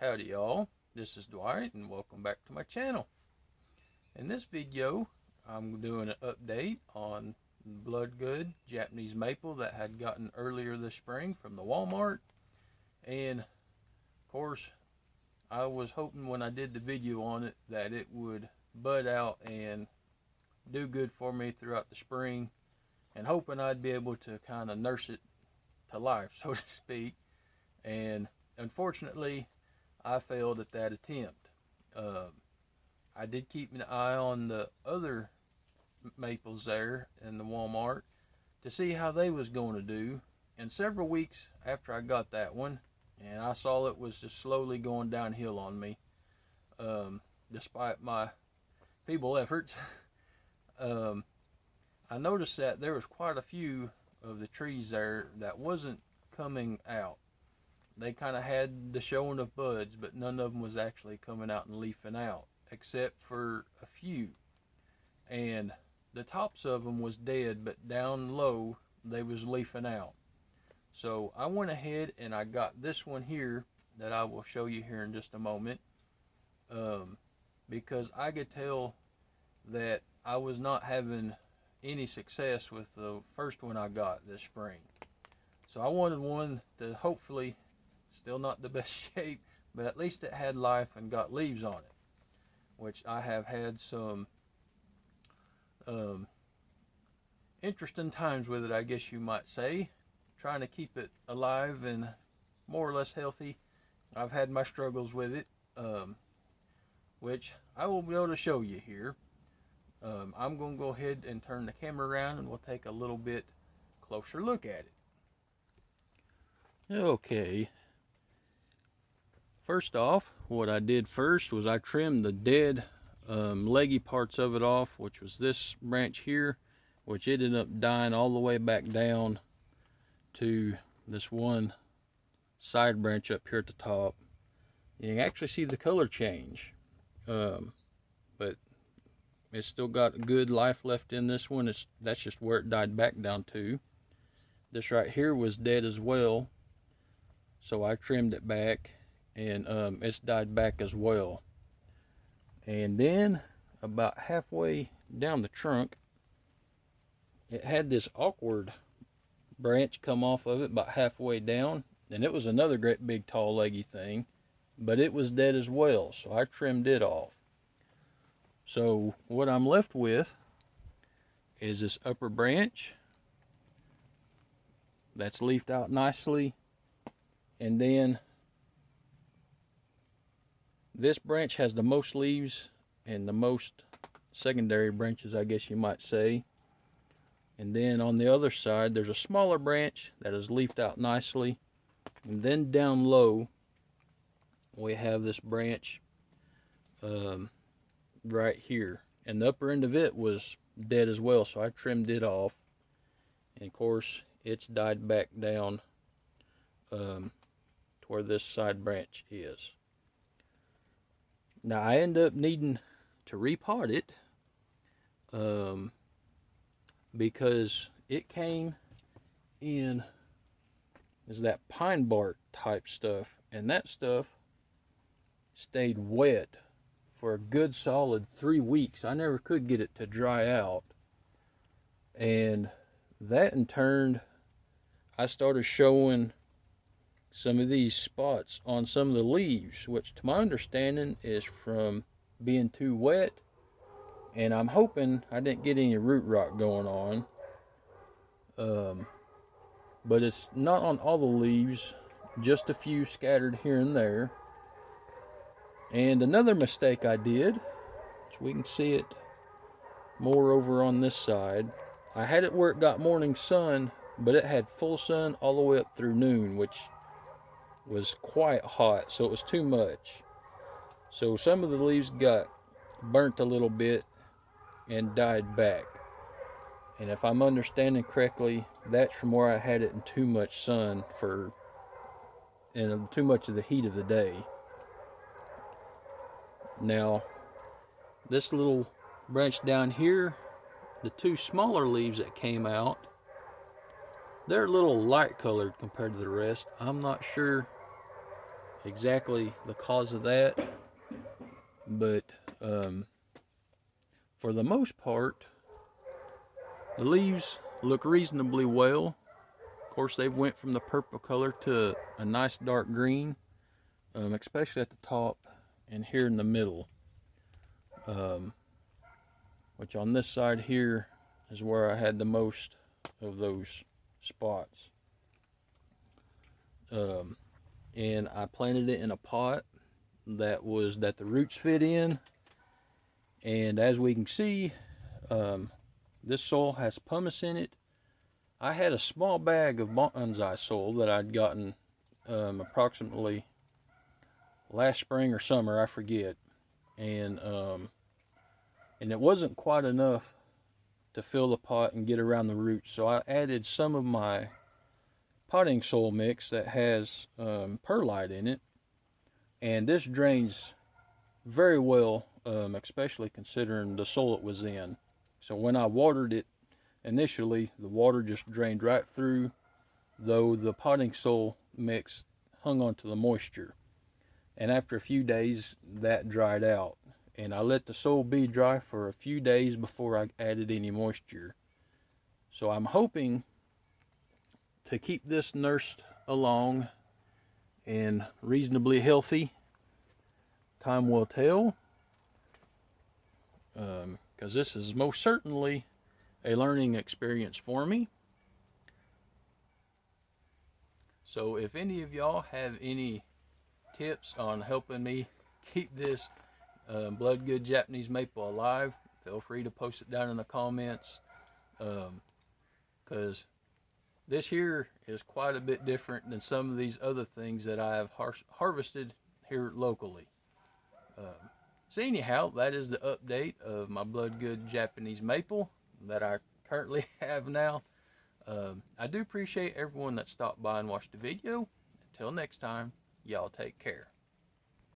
Howdy y'all, this is Dwight and welcome back to my channel. In this video, I'm doing an update on bloodgood Japanese maple that had gotten earlier this spring from the Walmart. And of course, I was hoping when I did the video on it that it would bud out and do good for me throughout the spring, and hoping I'd be able to kind of nurse it to life, so to speak. And unfortunately, I failed at that attempt. I did keep an eye on the other maples there in the Walmart to see how they was going to do. And several weeks after I got that one, and I saw it was just slowly going downhill on me, despite my feeble efforts. I noticed that there was quite a few of the trees there that wasn't coming out. They kind of had the showing of buds, but none of them was actually coming out and leafing out, except for a few. And the tops of them was dead, but down low they was leafing out. So I went ahead and I got this one here that I will show you here in just a moment, because I could tell that I was not having any success with the first one I got this spring. So I wanted one to hopefully, still not the best shape, but at least it had life and got leaves on it, which I have had some interesting times with it, I guess you might say, trying to keep it alive and more or less healthy. I've had my struggles with it, which I will be able to show you here. I'm going to go ahead and turn the camera around and we'll take a little bit closer look at it. Okay. First off, what I did first was I trimmed the dead leggy parts of it off, which was this branch here, which ended up dying all the way back down to this one side branch up here at the top. You can actually see the color change, but it's still got good life left in this one. That's just where it died back down to. This right here was dead as well, so I trimmed it back, and it's died back as well. And then about halfway down the trunk, it had this awkward branch come off of it about halfway down, and it was another great big tall leggy thing, but it was dead as well, so I trimmed it off. So what I'm left with is this upper branch that's leafed out nicely, and then this branch has the most leaves and the most secondary branches, I guess you might say. And then on the other side, there's a smaller branch that is leafed out nicely. And then down low, we have this branch right here. And the upper end of it was dead as well, so I trimmed it off. And of course, it's died back down to where this side branch is. Now I end up needing to repot it because it came in as that pine bark type stuff, and that stuff stayed wet for a good solid 3 weeks. I never could get it to dry out, and that in turn, I started showing some of these spots on some of the leaves, which to my understanding is from being too wet, and I'm hoping I didn't get any root rot going on. But it's not on all the leaves, just a few scattered here and there. And another mistake I did, so we can see it more over on this side, I had it where it got morning sun, but it had full sun all the way up through noon, which was quite hot, so it was too much. So some of the leaves got burnt a little bit and died back. And if I'm understanding correctly, that's from where I had it in too much sun and too much of the heat of the day. Now, this little branch down here, the two smaller leaves that came out, they're a little light colored compared to the rest. I'm not sure exactly the cause of that, but for the most part, the leaves look reasonably well. Of course, they've went from the purple color to a nice dark green, especially at the top and here in the middle. Um, which on this side here is where I had the most of those spots. And I planted it in a pot that the roots fit in, and as we can see, this soil has pumice in it. I had a small bag of bonsai soil that I'd gotten approximately last spring or summer, I forget, and it wasn't quite enough to fill the pot and get around the roots, so I added some of my potting soil mix that has perlite in it, and this drains very well, especially considering the soil it was in. So when I watered it initially, the water just drained right through, though the potting soil mix hung onto the moisture. And after a few days, that dried out. And I let the soil be dry for a few days before I added any moisture. So I'm hoping to keep this nursed along and reasonably healthy. Time will tell, because this is most certainly a learning experience for me. So if any of y'all have any tips on helping me keep this bloodgood Japanese maple alive, feel free to post it down in the comments, because this here is quite a bit different than some of these other things that I have harvested here locally. So anyhow, that is the update of my bloodgood Japanese maple that I currently have now. I do appreciate everyone that stopped by and watched the video. Until next time, y'all take care.